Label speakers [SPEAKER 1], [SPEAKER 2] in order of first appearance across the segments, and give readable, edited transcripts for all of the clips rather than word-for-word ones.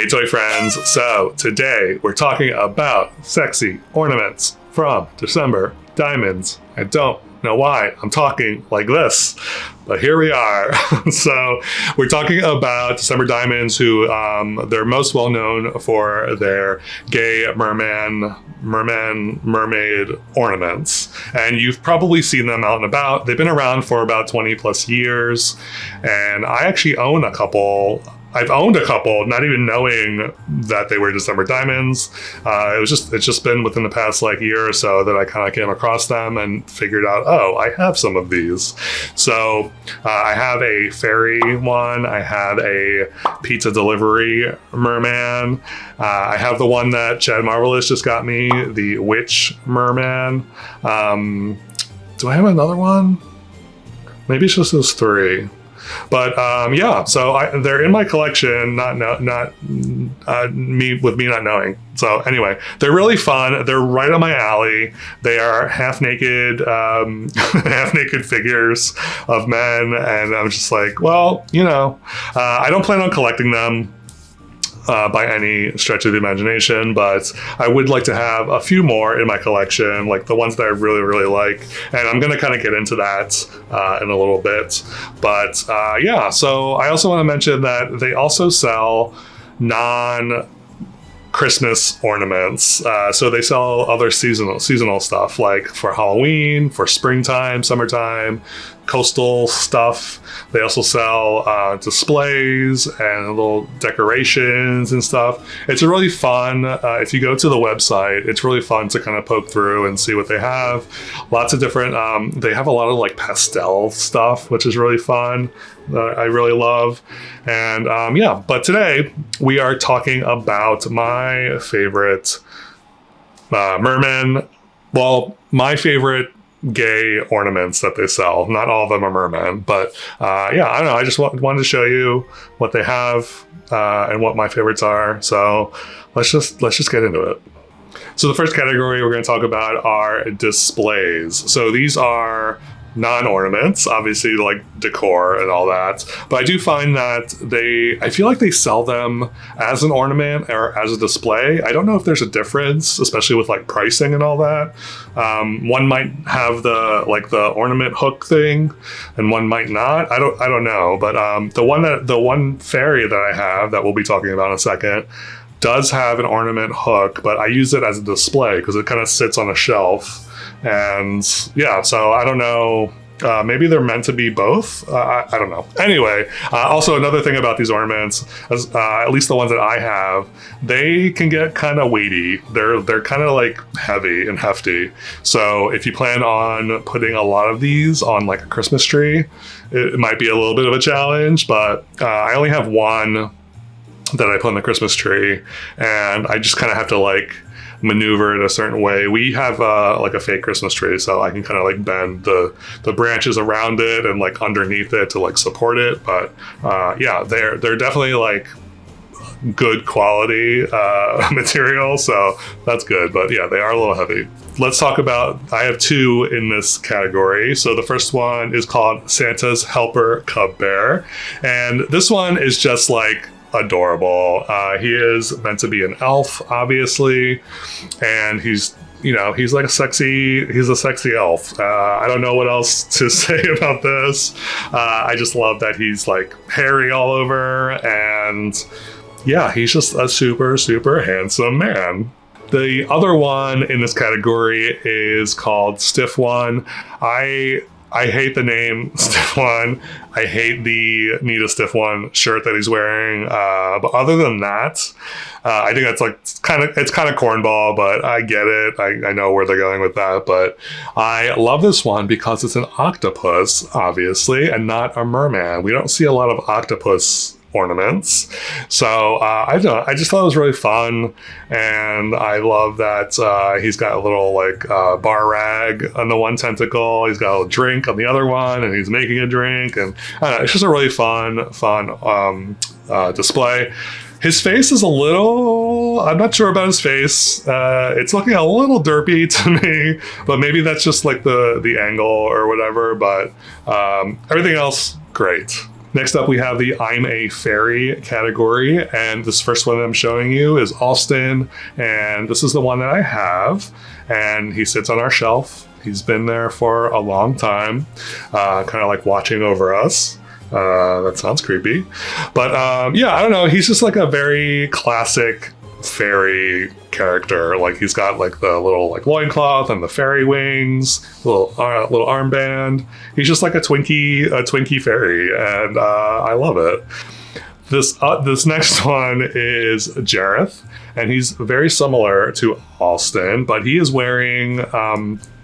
[SPEAKER 1] Hey toy friends, so today we're talking about sexy ornaments from December diamonds. I don't know why I'm talking like this, but here we are. So we're talking about December diamonds, who they're most well known for their gay mermaid ornaments. And you've probably seen them out and about. They've been around for about 20 plus years. And I actually own a couple. I've owned a couple, not even knowing that they were December diamonds. It's just been within the past year or so that I kind of came across them and figured out, oh, I have some of these. So I have a fairy one. I have a pizza delivery merman. I have the one that Chad Marvelous just got me, the witch merman. Do I have another one? Maybe it's just those three. But yeah, so they're in my collection, not me not knowing. So anyway, they're really fun. They're right on my alley. They are half naked figures of men, and I'm just like, well, I don't plan on collecting them by any stretch of the imagination, but I would like to have a few more in my collection, like the ones that I really, really like. And I'm going to kind of get into that in a little bit. But yeah, so I also want to mention that they also sell Christmas ornaments. So they sell other seasonal stuff, like for Halloween, for springtime, summertime, coastal stuff. They also sell displays and little decorations and stuff. It's really fun. If you go to the website, it's really fun to kind of poke through and see what they have. Lots of different, they have a lot of pastel stuff, which is really fun. I really love. And yeah, but today we are talking about my favorite merman. Well, my favorite gay ornaments that they sell. Not all of them are mermen, but yeah, I don't know. I just wanted to show you what they have and what my favorites are. So let's just get into it. So the first category we're going to talk about are displays. So these are non-ornaments, obviously, like decor and all that, but I do find that I feel like they sell them as an ornament or as a display. I don't know if there's a difference, especially with pricing and all that. One might have the ornament hook thing, and one might not. I don't know, but the one fairy that I have that we'll be talking about in a second does have an ornament hook, but I use it as a display because it kind of sits on a shelf. And yeah, so I don't know. Maybe they're meant to be both. I don't know. Anyway, also another thing about these ornaments, at least the ones that I have, they can get kind of weighty. They're kind of heavy and hefty. So if you plan on putting a lot of these on a Christmas tree, it might be a little bit of a challenge. But I only have one that I put on the Christmas tree, and I just kind of have to maneuver it a certain way. We have a fake Christmas tree, so I can kind of bend the branches around it and underneath it to support it. But yeah, they're definitely good quality material, so that's good. But yeah, they are a little heavy. Let's talk about, I have two in this category. So the first one is called Santa's Helper Cub Bear, and this one is just adorable. He is meant to be an elf, obviously, and he's a sexy elf. I don't know what else to say about this. I just love that he's hairy all over, and yeah, he's just a super, super handsome man. The other one in this category is called Stiff One. I hate the name Stiff One. I hate the Need a Stiff One shirt that he's wearing. But other than that, I think that's it's kind of cornball, but I get it. I know where they're going with that. But I love this one because it's an octopus, obviously, and not a merman. We don't see a lot of octopus ornaments. So I just thought it was really fun, and I love that he's got a little bar rag on the one tentacle, he's got a drink on the other one, and he's making a drink, and I don't know, it's just a really fun display. His face is a little, I'm not sure about his face. It's looking a little derpy to me, but maybe that's just the angle or whatever, but everything else, great. Next up, we have the I'm a Fairy category, and this first one that I'm showing you is Alston, and this is the one that I have, and he sits on our shelf. He's been there for a long time, kind of like watching over us. That sounds creepy. But yeah, I don't know. He's just like a very classic fairy character. Like he's got like the little like loincloth and the fairy wings, little armband. He's just like a Twinkie fairy, and I love it. This next one is Jareth, and he's very similar to Alston, but he is wearing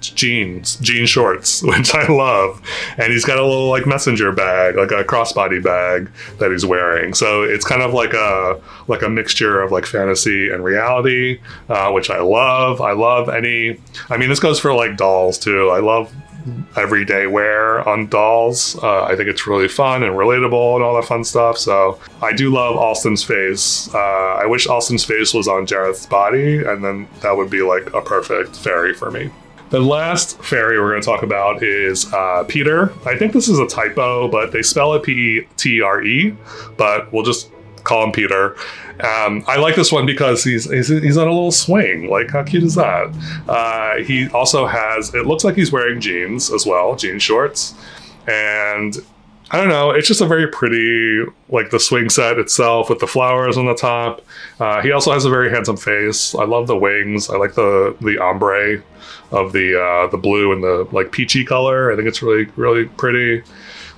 [SPEAKER 1] jean shorts, which I love, and he's got a little like messenger bag, like a crossbody bag that he's wearing. So it's kind of like a mixture of like fantasy and reality, which I love. This goes for like dolls too. I love everyday wear on dolls. I think it's really fun and relatable and all that fun stuff. So I do love Alston's face. I wish Alston's face was on Jareth's body, and then that would be like a perfect fairy for me. The last fairy we're going to talk about is Peter. I think this is a typo, but they spell it P-E-T-R-E, but we'll just call him Peter. I like this one because he's on a little swing. Like, how cute is that? He also has, it looks like he's wearing jeans as well, jean shorts. And I don't know, it's just a very pretty, like the swing set itself with the flowers on the top. He also has a very handsome face. I love the wings. I like the ombre of the blue and the like peachy color. I think it's really, really pretty.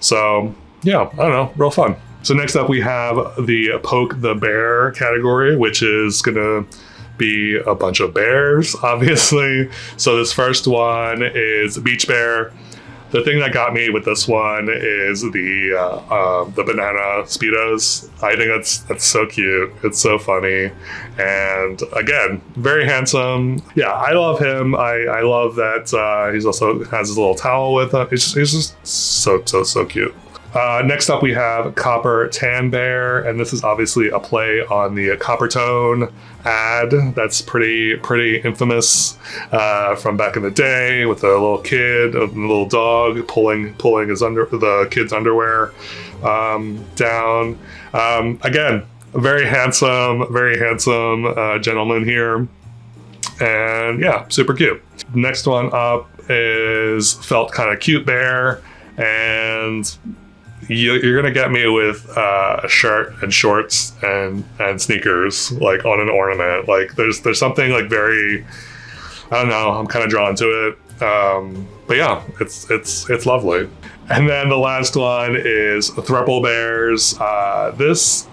[SPEAKER 1] So yeah, I don't know, real fun. So next up we have the Poke the Bear category, which is gonna be a bunch of bears, obviously. So this first one is Beach Bear. The thing that got me with this one is the banana Speedos. I think that's so cute. It's so funny. And again, very handsome. Yeah, I love him. I love that he's also has his little towel with him. He's just so cute. Next up we have Copper Tan Bear, and this is obviously a play on the Copper Tone ad that's pretty infamous from back in the day, with a little kid, a little dog pulling the kid's underwear down. Again, a very handsome gentleman here, and yeah, super cute. Next one up is Felt Kinda Cute Bear, and you're gonna get me with a shirt and shorts and sneakers, like on an ornament. Like there's something like very, I don't know, I'm kind of drawn to it. But yeah, it's lovely. And then the last one is Thruple Bears. This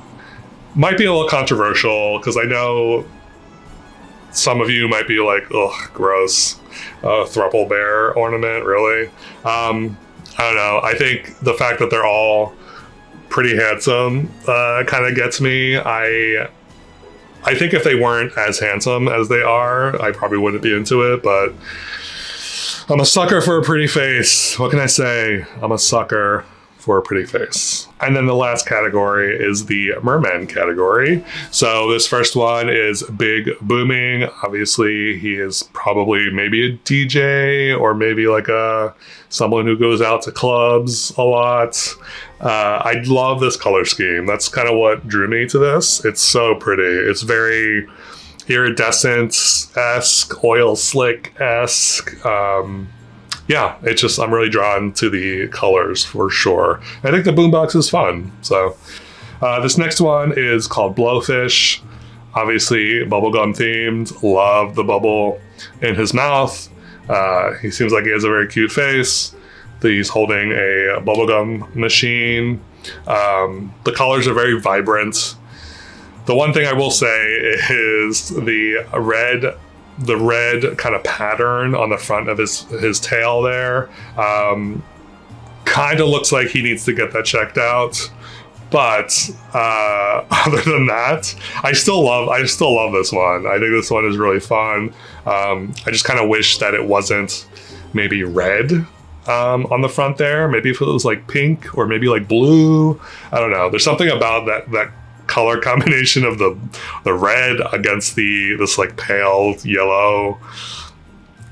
[SPEAKER 1] might be a little controversial because I know some of you might be like, ugh, gross, Thruple Bear ornament, really. I don't know. I think the fact that they're all pretty handsome kind of gets me. I think if they weren't as handsome as they are, I probably wouldn't be into it, but I'm a sucker for a pretty face. What can I say? I'm a sucker for a pretty face. And then the last category is the merman category. So this first one is Big Booming. Obviously, he is probably maybe a DJ or maybe like someone who goes out to clubs a lot. I love this color scheme. That's kind of what drew me to this. It's so pretty. It's very iridescent-esque, oil slick-esque. Yeah, it's just, I'm really drawn to the colors for sure. I think the boombox is fun. So this next one is called Blowfish. Obviously bubblegum themed. Love the bubble in his mouth. He seems like he has a very cute face. He's holding a bubblegum machine. The colors are very vibrant. The one thing I will say is the red kind of pattern on the front of his tail there kind of looks like he needs to get that checked out. But other than that, I still love this one. I think this one is really fun. I just kind of wish that it wasn't maybe red on the front there. Maybe if it was like pink or maybe like blue. I don't know. There's something about that color combination of the red against this like pale yellow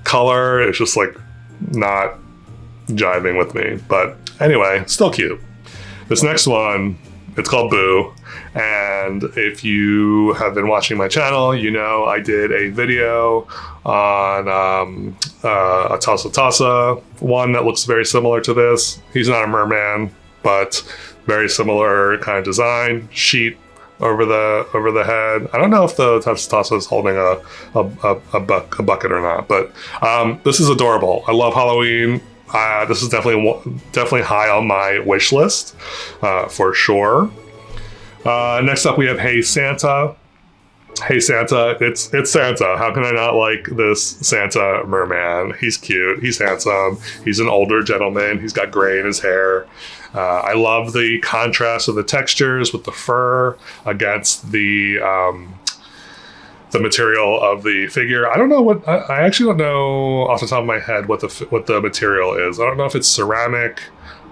[SPEAKER 1] color. It's just like not jiving with me. But anyway, still cute. This next one, it's called Boo. And if you have been watching my channel, you know I did a video on a Tassa one that looks very similar to this. He's not a merman, but very similar kind of design. Sheet over the head. I don't know if the Tassa is holding a bucket or not, but this is adorable. I love Halloween. This is definitely high on my wish list for sure. Next up, we have Hey Santa. Hey Santa, it's Santa. How can I not like this Santa merman? He's cute. He's handsome. He's an older gentleman. He's got gray in his hair. I love the contrast of the textures with the fur against the material of the figure. I don't know what I actually don't know off the top of my head what the material is. I don't know if it's ceramic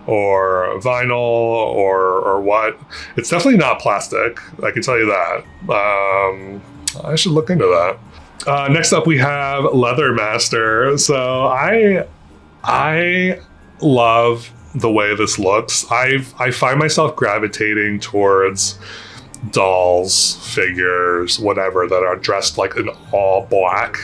[SPEAKER 1] or vinyl or what. It's definitely not plastic. I can tell you that. I should look into that. Next up, we have Leather Master. So I love the way this looks. I find myself gravitating towards dolls, figures, whatever, that are dressed like in all black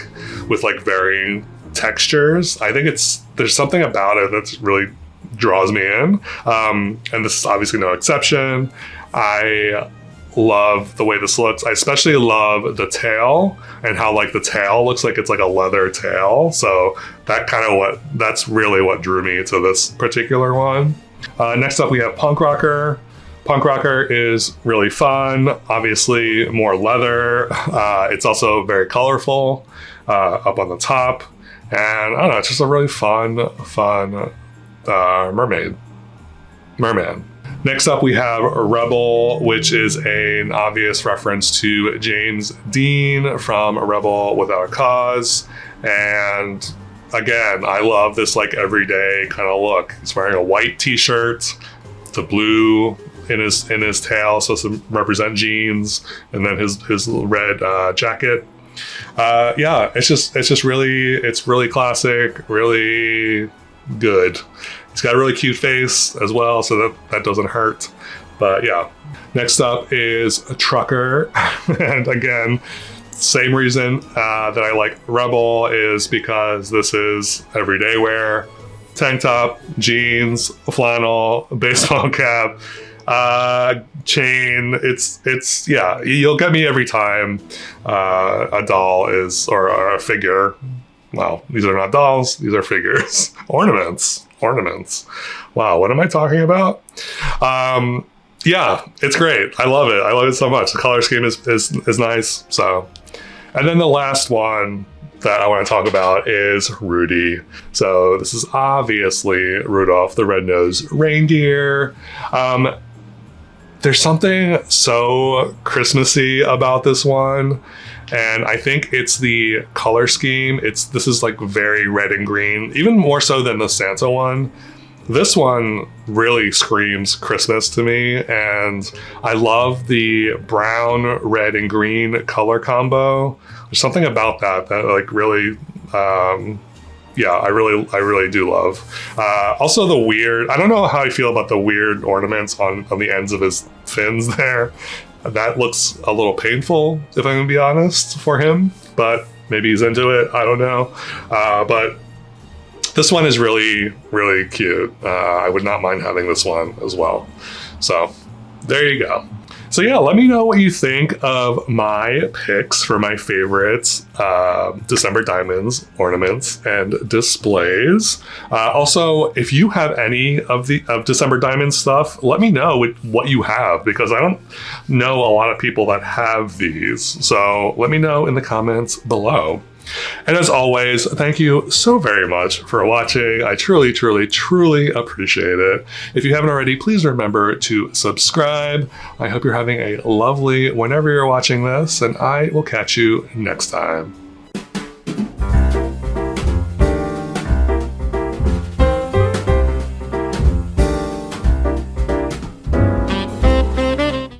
[SPEAKER 1] with like varying textures. I think there's something about it that really draws me in. And this is obviously no exception. I love the way this looks. I especially love the tail and how like the tail looks like it's like a leather tail. So that's really what drew me to this particular one. Next up, we have Punk Rocker. Punk Rocker is really fun. Obviously more leather. It's also very colorful up on the top. And I don't know, it's just a really fun merman. Next up, we have Rebel, which is an obvious reference to James Dean from Rebel Without a Cause. And again, I love this like everyday kind of look. He's wearing a white t-shirt, the blue in his tail, supposed to represent jeans, and then his red jacket. Yeah, it's really classic, really good. He's got a really cute face as well, so that doesn't hurt. But yeah. Next up is a Trucker. And again, same reason that I like Rebel is because this is everyday wear. Tank top, jeans, flannel, baseball cap, chain. It's yeah, you'll get me every time a doll is, or a figure. Well, these are not dolls, these are figures. Ornaments. Wow, what am I talking about? Yeah, it's great. I love it so much. The color scheme is nice. So, and then the last one that I want to talk about is Rudy. So this is obviously Rudolph the Red-Nosed Reindeer. There's something so Christmassy about this one. And I think it's the color scheme. This is like very red and green, even more so than the Santa one. This one really screams Christmas to me. And I love the brown, red, and green color combo. There's something about that like really, yeah, I really do love. Also the weird, I don't know how I feel about the weird ornaments on the ends of his fins there. That looks a little painful, if I'm gonna be honest, for him, but maybe he's into it. I don't know. But this one is really, really cute. I would not mind having this one as well. So there you go. So yeah, let me know what you think of my picks for my favorites December Diamonds, ornaments, and displays. Also, if you have any of December Diamonds stuff, let me know what you have, because I don't know a lot of people that have these. So let me know in the comments below. And as always, thank you so very much for watching. I truly, truly, truly appreciate it. If you haven't already, please remember to subscribe. I hope you're having a lovely whenever you're watching this, and I will catch you next time.